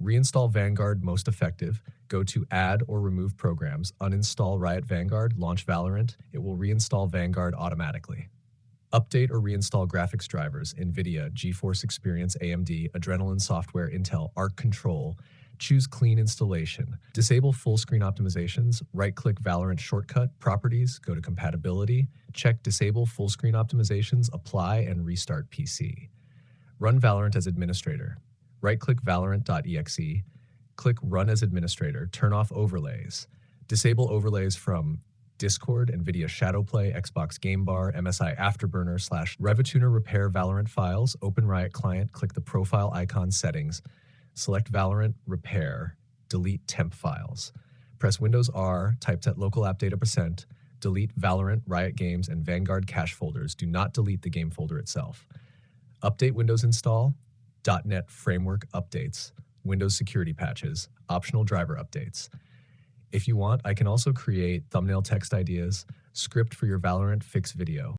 Reinstall Vanguard most effective. Go to Add or Remove Programs, uninstall Riot Vanguard, launch Valorant. It will reinstall Vanguard automatically. Update or reinstall graphics drivers, NVIDIA, GeForce Experience, AMD, Adrenalin Software, Intel, Arc Control. Choose Clean Installation. Disable full screen optimizations. Right-click Valorant shortcut, Properties, go to Compatibility. Check Disable full screen optimizations, Apply, and restart PC. Run Valorant as administrator. Right-click Valorant.exe. Click Run as administrator. Turn off overlays. Disable overlays from Discord, NVIDIA Shadowplay, Xbox Game Bar, MSI Afterburner / Revituner repair Valorant files, open Riot Client, click the profile icon settings, select Valorant, repair, delete temp files. Press Windows R, type local app data %, delete Valorant, Riot Games, and Vanguard cache folders. Do not delete the game folder itself. Update Windows install, .NET Framework updates, Windows security patches, optional driver updates. If you want, I can also create thumbnail text ideas, script for your Valorant fix video.